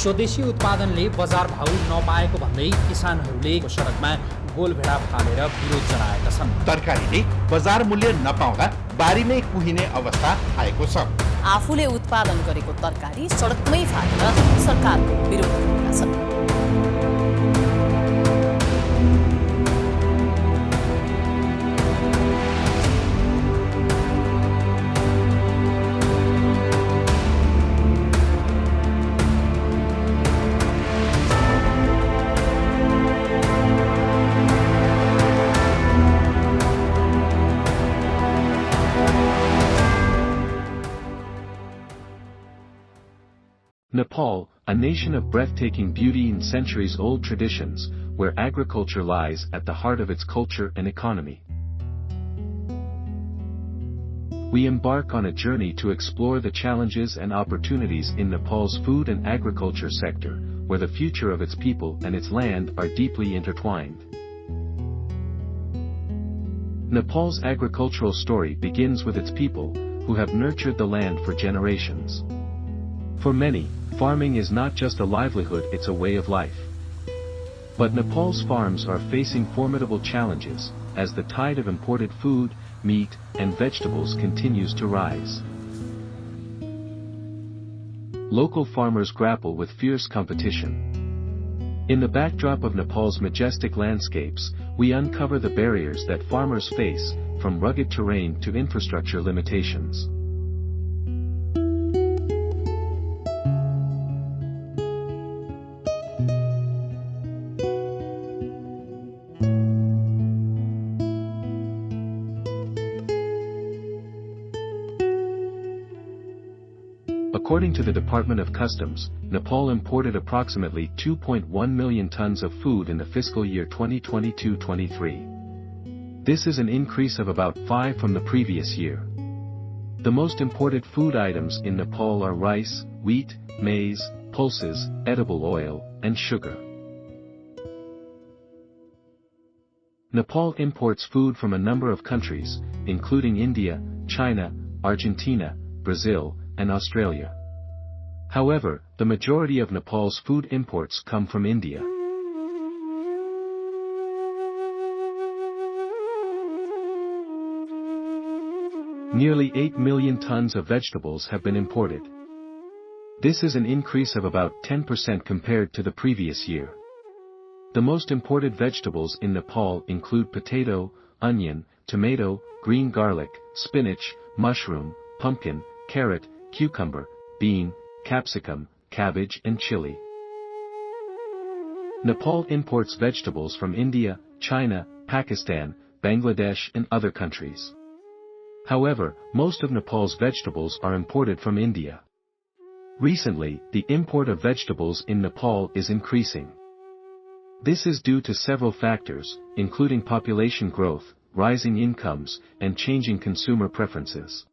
स्वदेशी उत्पादनले बजार भाउ नपाएको भन्दै किसानहरूले सडकमा गोलभेडा फालेर विरोध जनाएका छन्। तरकारीले बजार मूल्य नपाउँदा बारीमै कुहिने अवस्था आएको छ। आफूले उत्पादन गरेको तरकारी सडकमै फालेर सरकारको विरोध गरेका छन्। Nepal, a nation of breathtaking beauty and centuries-old traditions, where agriculture lies at the heart of its culture and economy. We embark on a journey to explore the challenges and opportunities in Nepal's food and agriculture sector, where the future of its people and its land are deeply intertwined. Nepal's agricultural story begins with its people, who have nurtured the land for generations. For many, farming is not just a livelihood, it's a way of life. But Nepal's farms are facing formidable challenges, as the tide of imported food, meat, and vegetables continues to rise. Local farmers grapple with fierce competition. In the backdrop of Nepal's majestic landscapes, we uncover the barriers that farmers face, from rugged terrain to infrastructure limitations. According to the Department of Customs, Nepal imported approximately 2.1 million tons of food in the fiscal year 2022-23. This is an increase of about 5 from the previous year. The most imported food items in Nepal are rice, wheat, maize, pulses, edible oil, and sugar. Nepal imports food from a number of countries, including India, China, Argentina, Brazil, and Australia. However, the majority of Nepal's food imports come from India. Nearly 8 million tons of vegetables have been imported. This is an increase of about 10% compared to the previous year. The most imported vegetables in Nepal include potato, onion, tomato, green garlic, spinach, mushroom, pumpkin, carrot, cucumber, bean, capsicum, cabbage and chili. Nepal imports vegetables from India, China, Pakistan, Bangladesh and other countries. However, most of Nepal's vegetables are imported from India. Recently, the import of vegetables in Nepal is increasing. This is due to several factors, including population growth, rising incomes, and changing consumer preferences.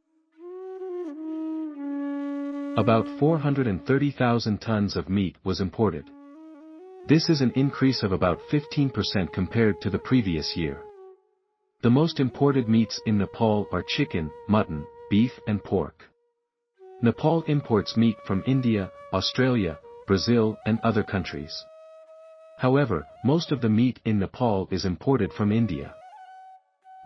About 430,000 tons of meat was imported. This is an increase of about 15% compared to the previous year. The most imported meats in Nepal are chicken, mutton, beef and pork. Nepal imports meat from India, Australia, Brazil and other countries. However, most of the meat in Nepal is imported from India.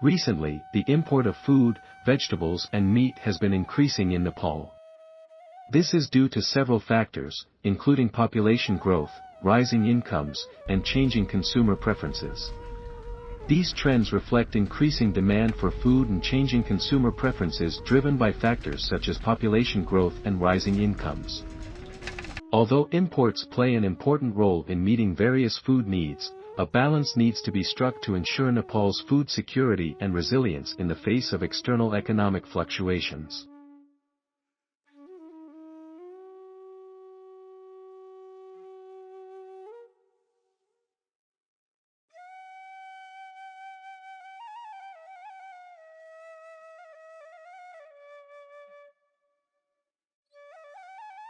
Recently, the import of food, vegetables and meat has been increasing in Nepal. This is due to several factors, including population growth, rising incomes, and changing consumer preferences. These trends reflect increasing demand for food and changing consumer preferences driven by factors such as population growth and rising incomes. Although imports play an important role in meeting various food needs, a balance needs to be struck to ensure Nepal's food security and resilience in the face of external economic fluctuations.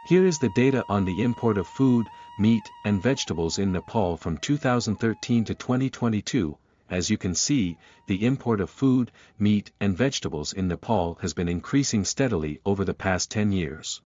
Here is the data on the import of food, meat, and vegetables in Nepal from 2013 to 2022. As you can see, the import of food, meat, and vegetables in Nepal has been increasing steadily over the past 10 years.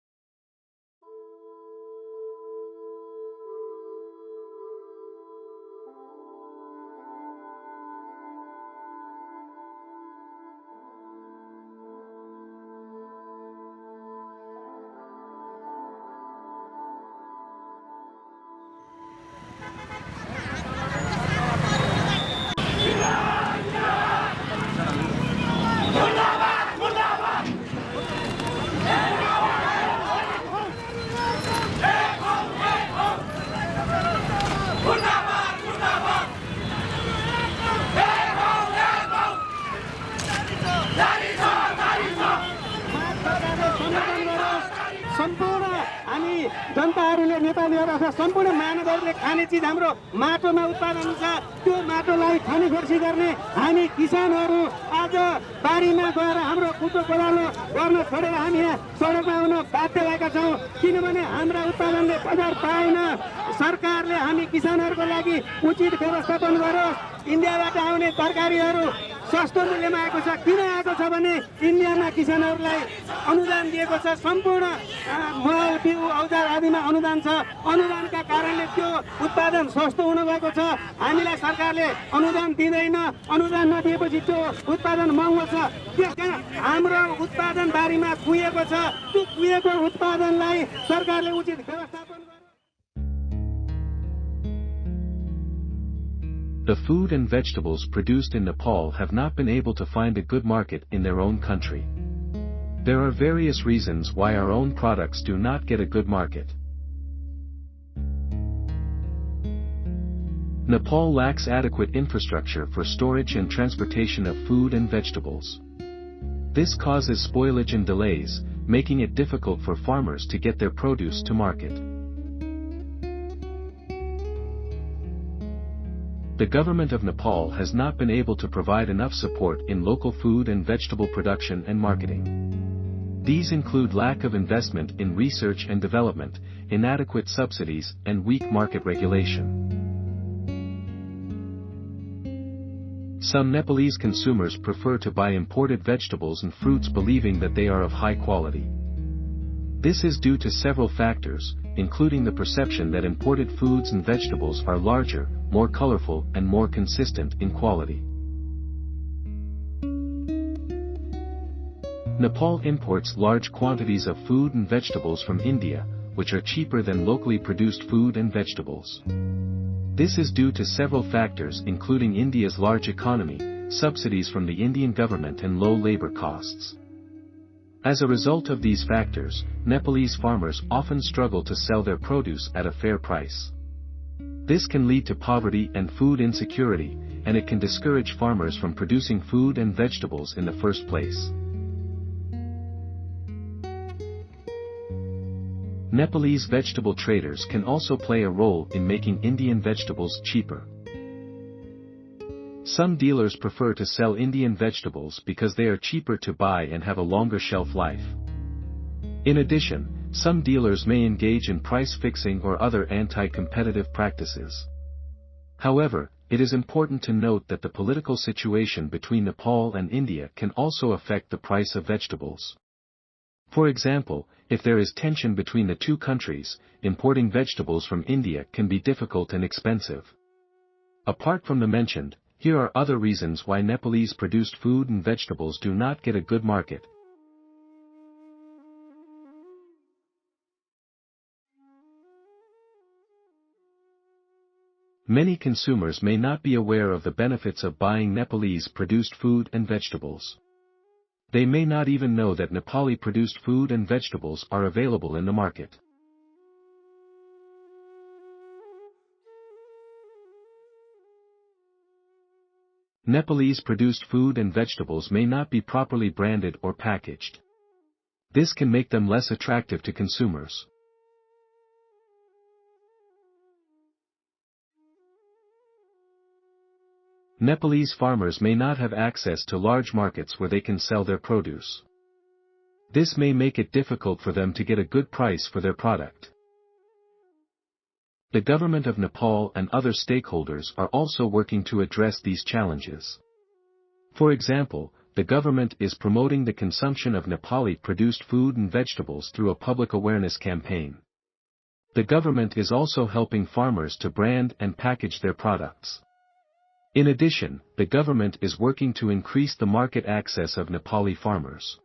Nepali जनताहरूले नेपालीहरू अथवा सम्पूर्ण मानवहरूले खाने चिज हाम्रो माटोमा उत्पादन हुन्छ। त्यो माटोलाई खनीखोर्सी गर्ने हामी किसानहरू आज बारीमा गएर हाम्रो कुटो कोदालो गर्न छोडेर हामी यहाँ सडकमा आउन बाध्य भएका छौँ। किनभने हाम्रा उत्पादनले बजार पाएन। सरकारले हामी किसानहरूको लागि उचित व्यवस्थापन गरोस्। इन्डियाबाट आउने तरकारीहरू सस्तो मूल्यमा आएको छ। किन आएको छ भने इन्डियामा किसानहरूलाई अनुदान दिएको छ। सम्पूर्ण मल बिउ औजार आदिमा अनुदान छ। अनुदानका कारणले त्यो उत्पादन सस्तो हुन गएको छ। हामीलाई सरकारले अनुदान दिँदैन। अनुदान नदिएपछि त्यो उत्पादन महँगो छ। त्यसकारण हाम्रो उत्पादन बारीमा कुहिएको छ। त्यो कुहिएको उत्पादनलाई सरकारले उचित व्यवस्थापन गर्छ। The food and vegetables produced in Nepal have not been able to find a good market in their own country. There are various reasons why our own products do not get a good market. Nepal lacks adequate infrastructure for storage and transportation of food and vegetables. This causes spoilage and delays, making it difficult for farmers to get their produce to market. The government of Nepal has not been able to provide enough support in local food and vegetable production and marketing. These include lack of investment in research and development, inadequate subsidies, and weak market regulation. Some Nepalese consumers prefer to buy imported vegetables and fruits believing that they are of high quality. This is due to several factors, including the perception that imported foods and vegetables are larger, more colorful, and more consistent in quality. Nepal imports large quantities of food and vegetables from India, which are cheaper than locally produced food and vegetables. This is due to several factors including India's large economy, subsidies from the Indian government and low labor costs. As a result of these factors, Nepalese farmers often struggle to sell their produce at a fair price. This can lead to poverty and food insecurity, and it can discourage farmers from producing food and vegetables in the first place. Nepalese vegetable traders can also play a role in making Indian vegetables cheaper. Some dealers prefer to sell Indian vegetables because they are cheaper to buy and have a longer shelf life. In addition, some dealers may engage in price fixing or other anti-competitive practices. However, it is important to note that the political situation between Nepal and India can also affect the price of vegetables. For example, if there is tension between the two countries, importing vegetables from India can be difficult and expensive. Apart from the mentioned, here are other reasons why Nepalese produced food and vegetables do not get a good market. Many consumers may not be aware of the benefits of buying Nepalese-produced food and vegetables. They may not even know that Nepali-produced food and vegetables are available in the market. Nepalese-produced food and vegetables may not be properly branded or packaged. This can make them less attractive to consumers. Nepalese farmers may not have access to large markets where they can sell their produce. This may make it difficult for them to get a good price for their product. The government of Nepal and other stakeholders are also working to address these challenges. For example, the government is promoting the consumption of Nepali-produced food and vegetables through a public awareness campaign. The government is also helping farmers to brand and package their products. In addition, the government is working to increase the market access of Nepali farmers.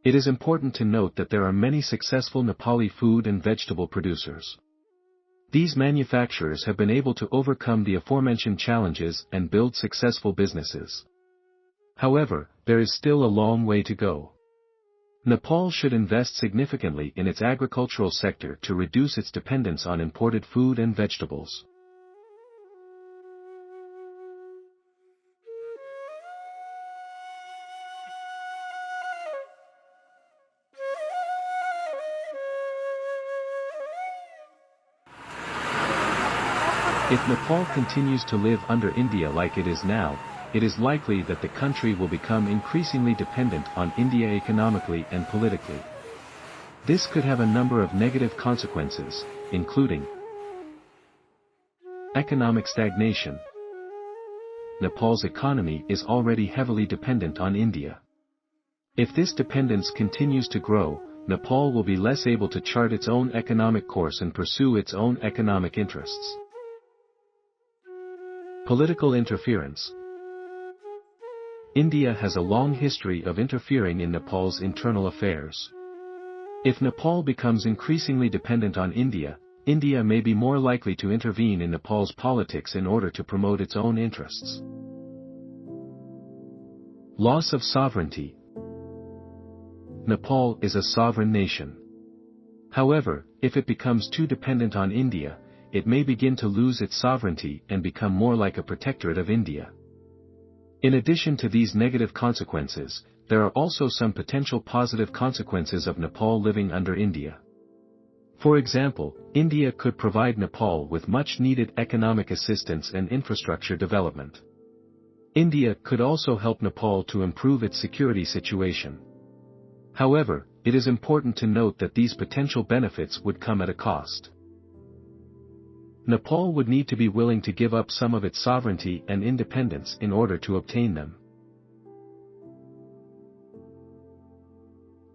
It is important to note that there are many successful Nepali food and vegetable producers. These manufacturers have been able to overcome the aforementioned challenges and build successful businesses. However, there is still a long way to go. Nepal should invest significantly in its agricultural sector to reduce its dependence on imported food and vegetables. If Nepal continues to live under India like it is now, it is likely that the country will become increasingly dependent on India economically and politically. This could have a number of negative consequences, including economic stagnation. Nepal's economy is already heavily dependent on India. If this dependence continues to grow, Nepal will be less able to chart its own economic course and pursue its own economic interests. Political interference. India has a long history of interfering in Nepal's internal affairs. If Nepal becomes increasingly dependent on India, India may be more likely to intervene in Nepal's politics in order to promote its own interests. Loss of sovereignty. Nepal is a sovereign nation. However, if it becomes too dependent on India, it may begin to lose its sovereignty and become more like a protectorate of India. In addition to these negative consequences, there are also some potential positive consequences of Nepal living under India. For example, India could provide Nepal with much-needed economic assistance and infrastructure development. India could also help Nepal to improve its security situation. However, it is important to note that these potential benefits would come at a cost. Nepal would need to be willing to give up some of its sovereignty and independence in order to obtain them.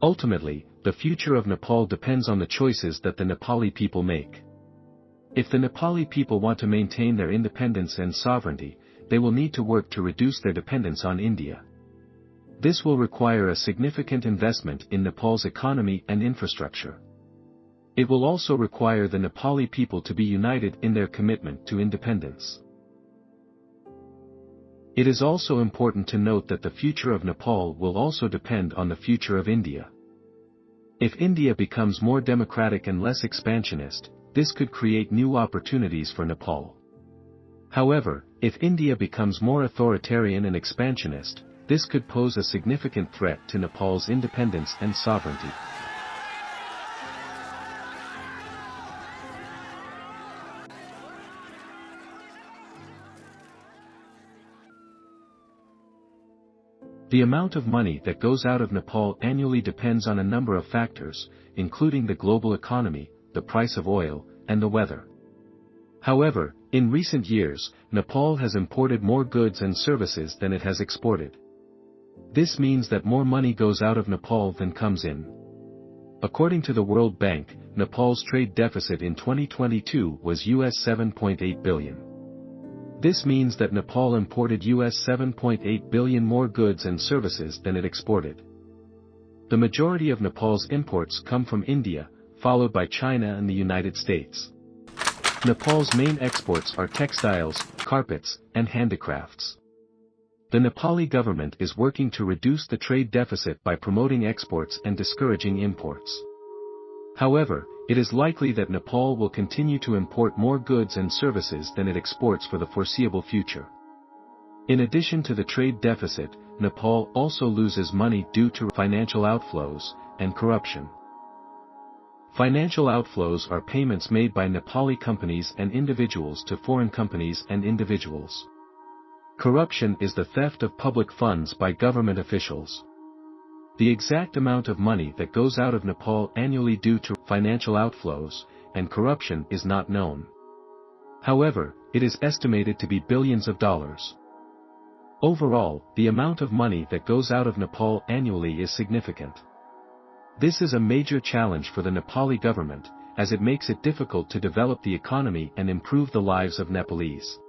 Ultimately, the future of Nepal depends on the choices that the Nepali people make. If the Nepali people want to maintain their independence and sovereignty, they will need to work to reduce their dependence on India. This will require a significant investment in Nepal's economy and infrastructure. It will also require the Nepali people to be united in their commitment to independence. It is also important to note that the future of Nepal will also depend on the future of India. If India becomes more democratic and less expansionist, this could create new opportunities for Nepal. However, if India becomes more authoritarian and expansionist, this could pose a significant threat to Nepal's independence and sovereignty. The amount of money that goes out of Nepal annually depends on a number of factors, including the global economy, the price of oil, and the weather. However, in recent years, Nepal has imported more goods and services than it has exported. This means that more money goes out of Nepal than comes in. According to the World Bank, Nepal's trade deficit in 2022 was US $7.8 billion. This means that Nepal imported US $7.8 billion more goods and services than it exported. The majority of Nepal's imports come from India, followed by China and the United States. Nepal's main exports are textiles, carpets, and handicrafts. The Nepali government is working to reduce the trade deficit by promoting exports and discouraging imports. However, it is likely that Nepal will continue to import more goods and services than it exports for the foreseeable future. In addition to the trade deficit, Nepal also loses money due to financial outflows and corruption. Financial outflows are payments made by Nepali companies and individuals to foreign companies and individuals. Corruption is the theft of public funds by government officials. The exact amount of money that goes out of Nepal annually due to financial outflows and corruption is not known. However, it is estimated to be billions of dollars. Overall, the amount of money that goes out of Nepal annually is significant. This is a major challenge for the Nepali government, as it makes it difficult to develop the economy and improve the lives of Nepalese.